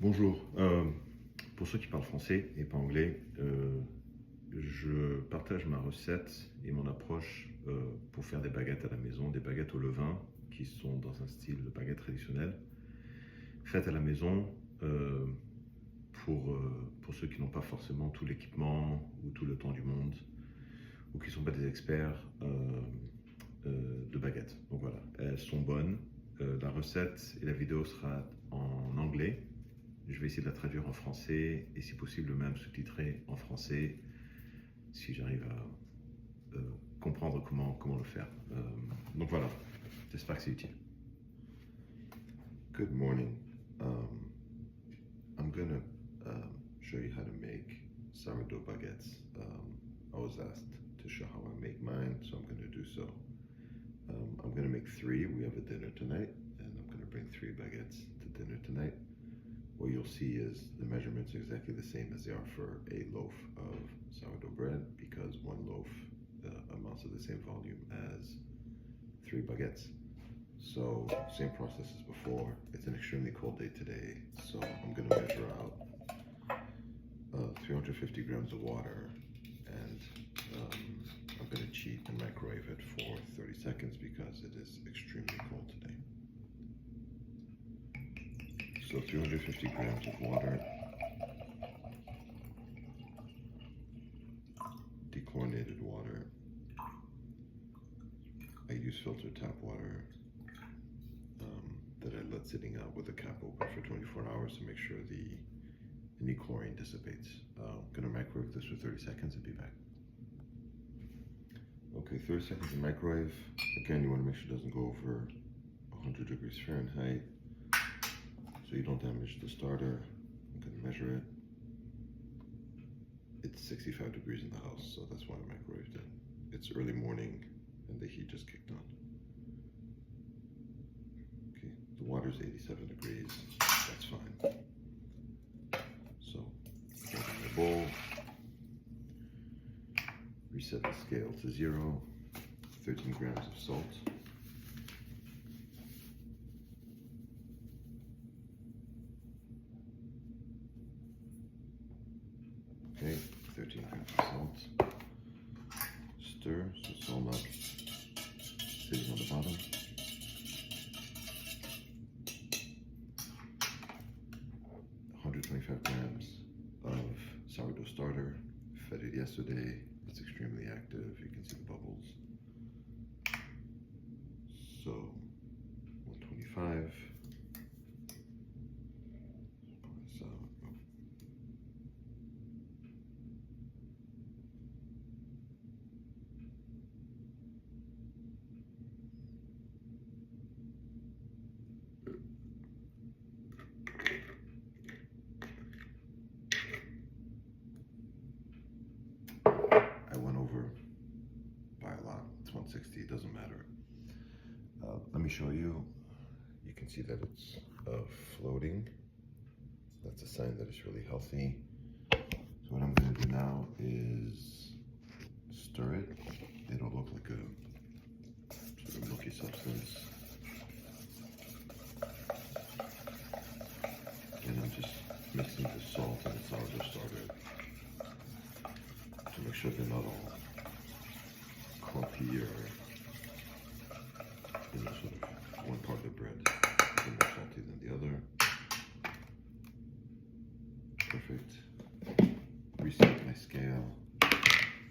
Bonjour. Pour ceux qui parlent français et pas anglais, je partage ma recette et mon approche pour faire des baguettes à la maison, des baguettes au levain qui sont dans un style de baguette traditionnelle, faites à la maison pour ceux qui n'ont pas forcément tout l'équipement ou tout le temps du monde ou qui ne sont pas des experts de baguettes. Donc voilà, elles sont bonnes. La recette et la vidéo sera en anglais. Je vais essayer de la traduire en français et si possible même sous-titrer en français si j'arrive à comprendre comment le faire. Donc voilà, j'espère que c'est utile. Good morning. I'm gonna show you how to make sourdough baguettes. I was asked to show how I make mine, so I'm gonna do so. I'm gonna make 3. We have a dinner tonight, and I'm gonna bring 3 baguettes to dinner tonight. What you'll see is the measurements are exactly the same as they are for a loaf of sourdough bread, because one loaf amounts to the same volume as 3 baguettes. So same process as before. It's an extremely cold day today, so I'm going to measure out 350 grams of water, and I'm going to cheat and microwave it for 30 seconds because it is extremely cold today. So 350 grams of water, dechlorinated water. I use filtered tap water that I let sitting out with the cap open for 24 hours to make sure any chlorine dissipates. I'm gonna microwave this for 30 seconds and be back. Okay, 30 seconds in microwave. Again, you wanna make sure it doesn't go over 100 degrees Fahrenheit, so you don't damage the starter. I'm gonna measure it. It's 65 degrees in the house, so that's why I microwaved it. It's early morning and the heat just kicked on. Okay, the water's 87 degrees, that's fine. So, put it in the bowl, reset the scale to 0, 13 grams of salt. Okay, 13 grams of salt. Stir so it's all not sitting on the bottom. $125 grams of sourdough starter. Fed it yesterday. It's extremely active. You can see the bubbles. So 125. I went over by a lot. It's 160, it doesn't matter. Let me show you. You can see that it's floating. That's a sign that it's really healthy. So what I'm going to do now is stir it. It'll look like a sort of milky substance. And I'm just mixing the salt and the sourdough starter to make sure they're not all clumpy or sort of one part of the bread is more salty than the other. Perfect. Reset my scale.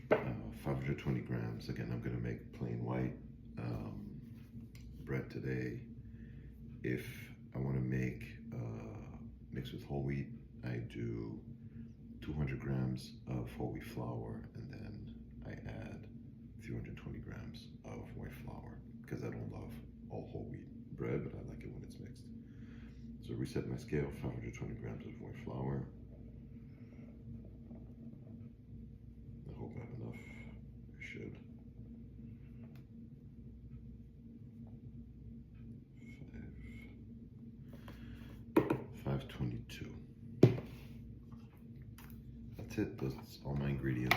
520 grams. Again, I'm going to make plain white bread today. If I want to make mix with whole wheat, I do 200 grams of whole wheat flour, and then I add 320 grams of white flour because I don't love all whole wheat bread, but I like it when it's mixed. So reset my scale, 520 grams of white flour. I hope I have enough. I should. 522. That's it. That's all my ingredients.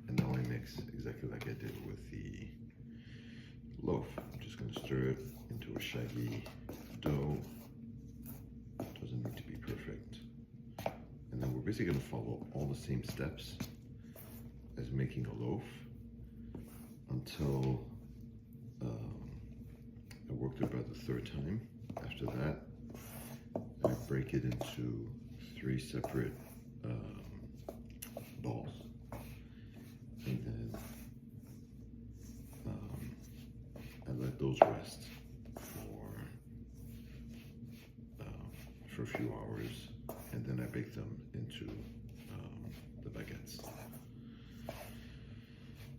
And now I mix exactly like I did with the loaf. I'm just going to stir it into a shaggy dough. Doesn't need to be perfect. basically going to follow all the same steps as making a loaf until I work through about the third time. After that, I break it into 3 separate balls, and then I let those rest for a few hours, and then I bake them into the baguettes.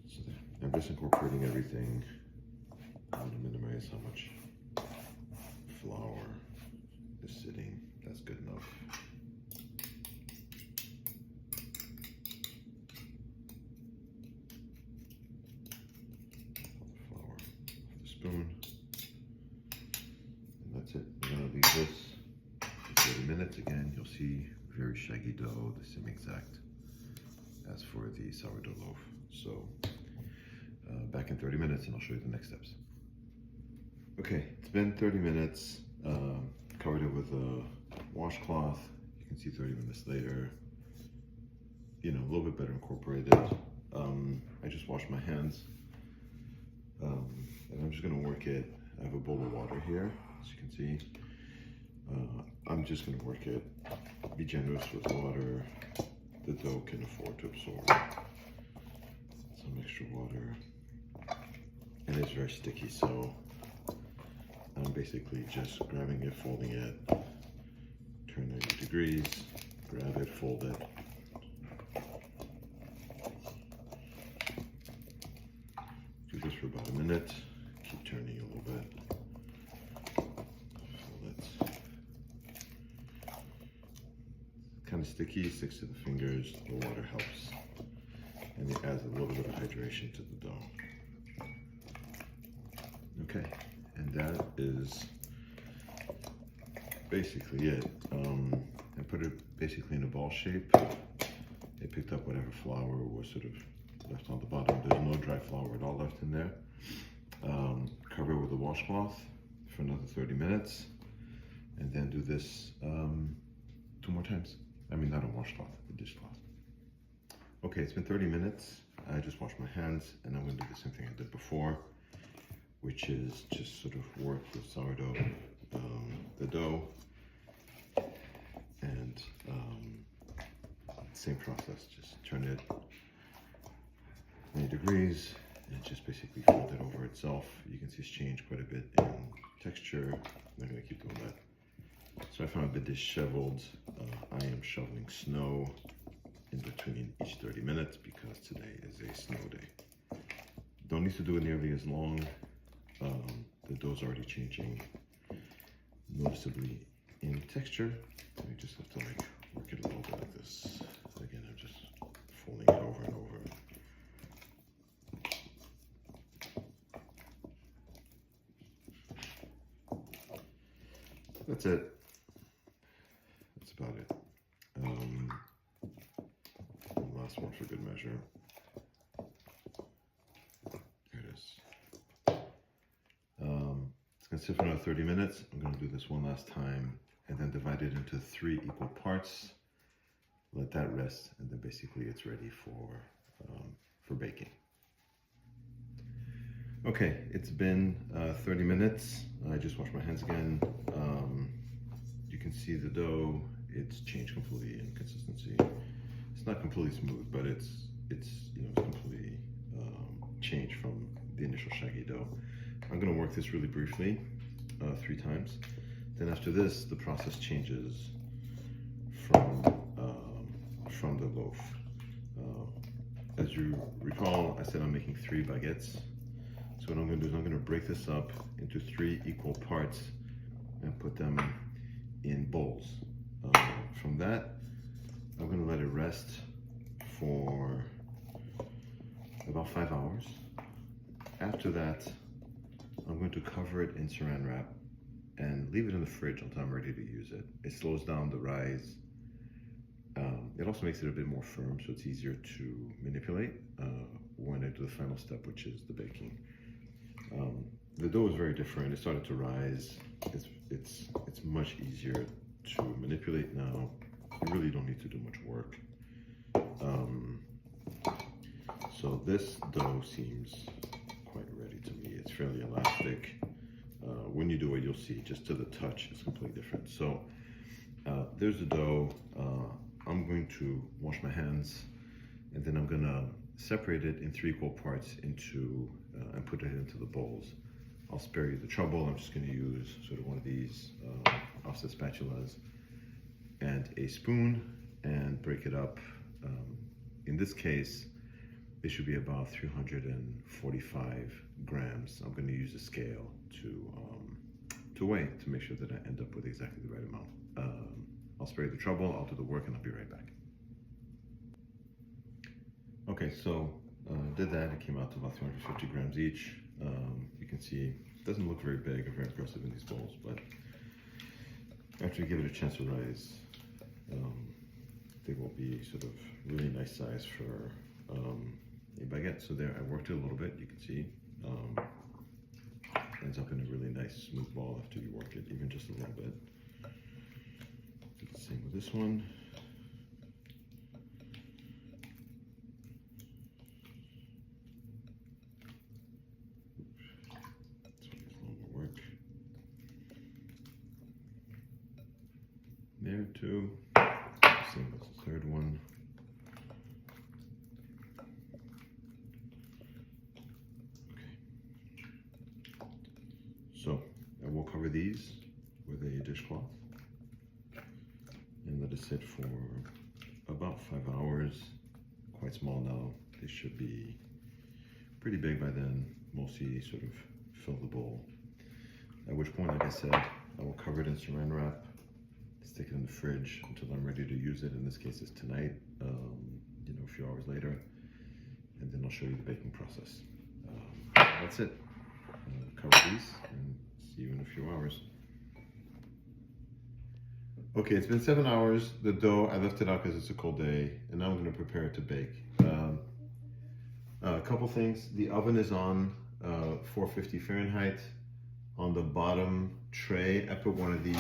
So there. I'm just incorporating everything. I want to minimize how much flour is sitting. That's good enough. Flour off the spoon. And that's it. I'm going to leave this for 30 minutes. Again, you'll see very shaggy dough, the same exact as for the sourdough loaf. So back in 30 minutes and I'll show you the next steps. Okay, it's been 30 minutes. Covered it with a washcloth. You can see 30 minutes later, you know, a little bit better incorporated. I just washed my hands, and I'm just gonna work it. I have a bowl of water here, as you can see. I'm just gonna work it. Be generous with water. The dough can afford to absorb some extra water, and it's very sticky, so I'm basically just grabbing it, folding it, turn 90 degrees, grab it, fold it. Do this for about a minute, keep turning a little bit. Fold it. Kind of sticky, sticks to the fingers, the water helps, and it adds a little bit of hydration to the dough. Okay. And that is basically it. I put it basically in a ball shape. It picked up whatever flour was sort of left on the bottom. There's no dry flour at all left in there. Cover it with a washcloth for another 30 minutes. And then do this 2 more times. I mean, not a washcloth, a dishcloth. Okay, it's been 30 minutes. I just washed my hands, and I'm going to do the same thing I did before, which is just sort of work with sourdough, the dough, and same process, just turn it 90 degrees and just basically fold it over itself. You can see it's changed quite a bit in texture. I'm gonna keep doing that. So I found a bit disheveled. I am shoveling snow in between each 30 minutes because today is a snow day. Don't need to do it nearly as long. The dough's already changing noticeably in texture. You just have to like work it a little bit like this. Again, I'm just folding it over and over. That's it. That's about it. Last one for good measure. Here it is. It's gonna sit for another 30 minutes. I'm gonna do this one last time and then divide it into 3 equal parts. Let that rest, and then basically it's ready for baking. Okay, it's been 30 minutes. I just washed my hands again. You can see the dough, it's changed completely in consistency. It's not completely smooth, but it's completely changed from the initial shaggy dough. I'm gonna work this really briefly, 3 times. Then after this, the process changes from the loaf. As you recall, I said I'm making 3 baguettes. So what I'm gonna do is I'm gonna break this up into 3 equal parts and put them in bowls. From that, I'm gonna let it rest for about 5 hours. After that, I'm going to cover it in saran wrap and leave it in the fridge until I'm ready to use it. It slows down the rise. It also makes it a bit more firm, so it's easier to manipulate when I do the final step, which is the baking. The dough is very different. It started to rise. It's much easier to manipulate now. you really don't need to do much work. So this dough seems quite ready to me. It's fairly elastic. When you do it, you'll see just to the touch, it's completely different. So there's the dough. I'm going to wash my hands, and then I'm gonna separate it in 3 equal parts into and put it into the bowls. I'll spare you the trouble. I'm just gonna use sort of one of these offset spatulas and a spoon and break it up. In this case, it should be about 345 grams. I'm gonna use a scale to weigh, to make sure that I end up with exactly the right amount. I'll spare you the trouble, I'll do the work, and I'll be right back. Okay, so did that. It came out to about 350 grams each. You can see it doesn't look very big or very aggressive in these bowls, but after you give it a chance to rise, they will be sort of really nice size for a baguette. So there, I worked it a little bit. You can see ends up in a really nice smooth ball after you work it, even just a little bit. Do the same with this one. There too. Same as the third one. Okay. So I will cover these with a dishcloth and let it sit for about 5 hours. Quite small now. They should be pretty big by then, mostly sort of fill the bowl. At which point, like I said, I will cover it in saran wrap, stick it in the fridge until I'm ready to use it. In this case, it's tonight, you know, a few hours later, and then I'll show you the baking process. That's it. Cover these and see you in a few hours. Okay, it's been 7 hours. The dough, I left it out because it's a cold day, and now I'm going to prepare it to bake. A couple things. The oven is on 450 Fahrenheit. On the bottom tray, I put one of these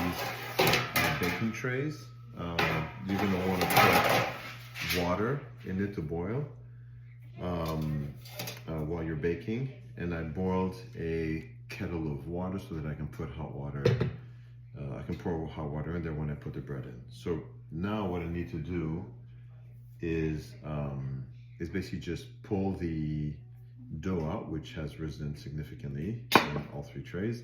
baking trays. You're going to want to put water in it to boil while you're baking. And I boiled a kettle of water so that I can put hot water. I can pour hot water in there when I put the bread in. So now what I need to do is basically just pull the dough out, which has risen significantly in all 3 trays.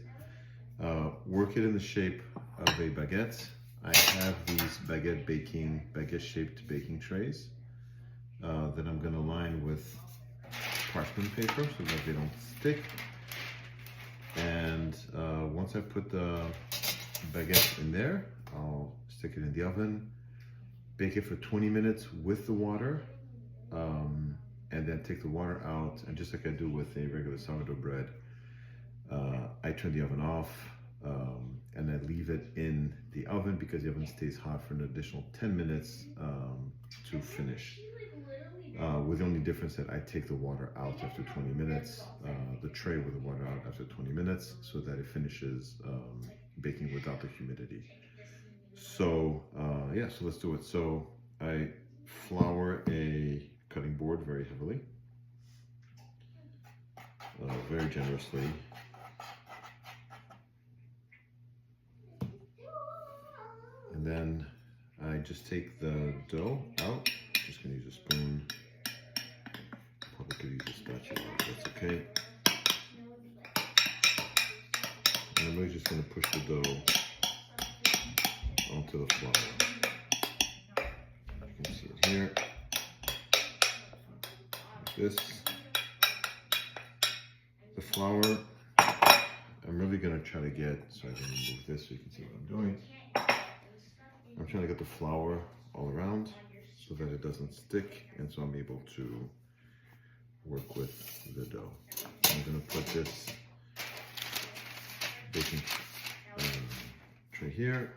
Work it in the shape of a baguette. I have these baguette shaped baking trays that I'm going to line with parchment paper so that they don't stick. And once I put the baguette in there, I'll stick it in the oven, bake it for 20 minutes with the water, and then take the water out. And just like I do with a regular sourdough bread, I turn the oven off and I leave it in the oven because the oven stays hot for an additional 10 minutes to finish. With the only difference that I take the water out after 20 minutes, the tray with the water out after 20 minutes, so that it finishes baking without the humidity. So yeah, so let's do it. So I flour a cutting board very heavily, very generously. And then I just take the dough out. Just gonna use a spoon. Probably could use a spatula, that's okay. And I'm really just gonna push the dough onto the flour. You can see it here. Like this. The flour, I'm really gonna try to get, so I can remove this so you can see what I'm doing. I'm trying to get the flour all around so that it doesn't stick, and so I'm able to work with the dough. I'm going to put this baking tray here,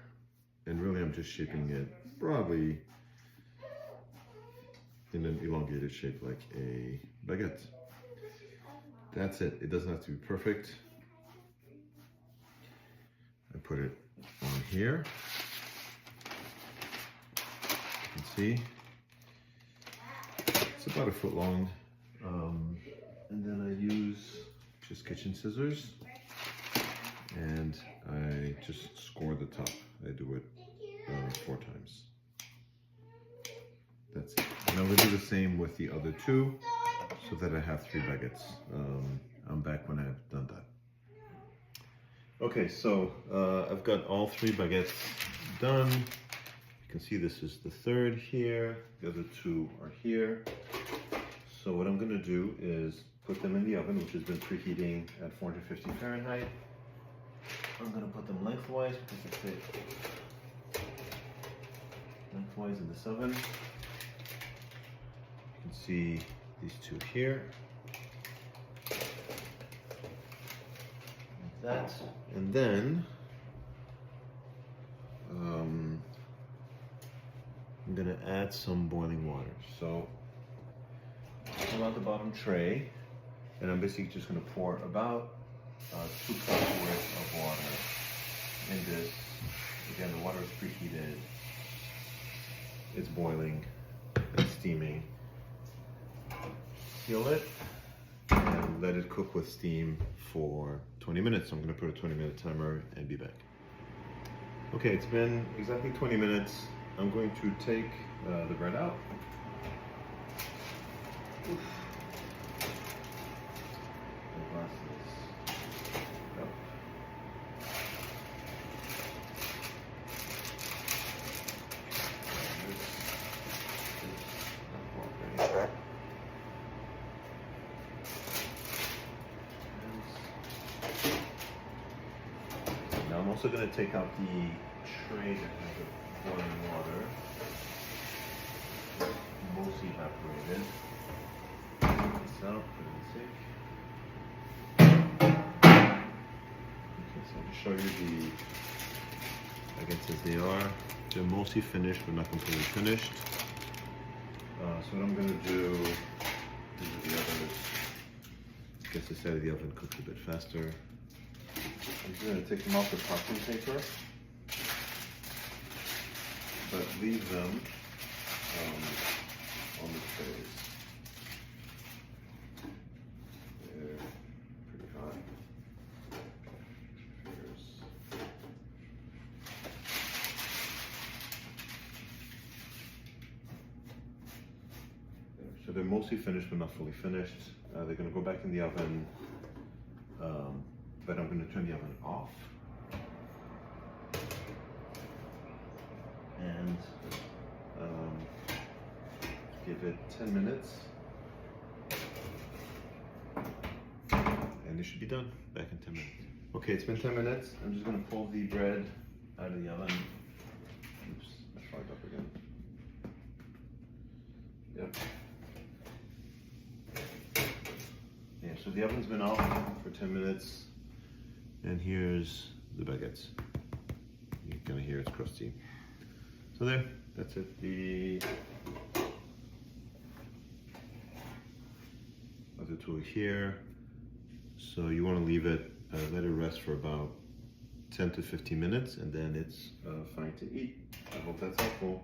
and really I'm just shaping it probably in an elongated shape like a baguette. That's it. It doesn't have to be perfect. I put it on here. see. It's about 1 foot long. And then I use just kitchen scissors and I just score the top. I do it 4 times. That's it. And I'm going to do the same with the other 2 so that I have 3 baguettes. I'm back when I've done that. Okay, so I've got all 3 baguettes done. You can see this is the 3rd here. The other 2 are here. So what I'm going to do is put them in the oven, which has been preheating at 450 Fahrenheit. I'm going to put them lengthwise because they fit lengthwise in this oven. You can see these 2 here. Like that. And then I'm going to add some boiling water. So pull out the bottom tray, and I'm basically just going to pour about 2 cups worth of water in this. Again, the water is preheated. It's boiling. It's steaming. Seal it and let it cook with steam for 20 minutes. I'm going to put a 20-minute timer and be back. Okay, it's been exactly 20 minutes. I'm going to take the bread out. Oof. The glasses. Yep. Now I'm also going to take out the tray that has the boiling water. It's mostly evaporated. Out, put it in the sink. Okay, so I'll just show you the baguettes as they are. They're mostly finished, but not completely finished. So what I'm going to do, these are the others. I guess this side of the oven cooks a bit faster. I'm just going to take them off the parchment paper, but leave them on the trays. So they're mostly finished but not fully finished. They're going to go back in the oven, but I'm going to turn the oven off. And give it 10 minutes. And it should be done. Back in 10 minutes. Okay, it's been 10 minutes. I'm just going to pull the bread out of the oven. Oops, I fogged up again. Yep. Yeah, so the oven's been off for 10 minutes. And here's the baguettes. You're gonna hear it's crusty. So there, that's it. The other 2 are here. So you want to leave it, let it rest for about 10 to 15 minutes, and then it's fine to eat. I hope that's helpful.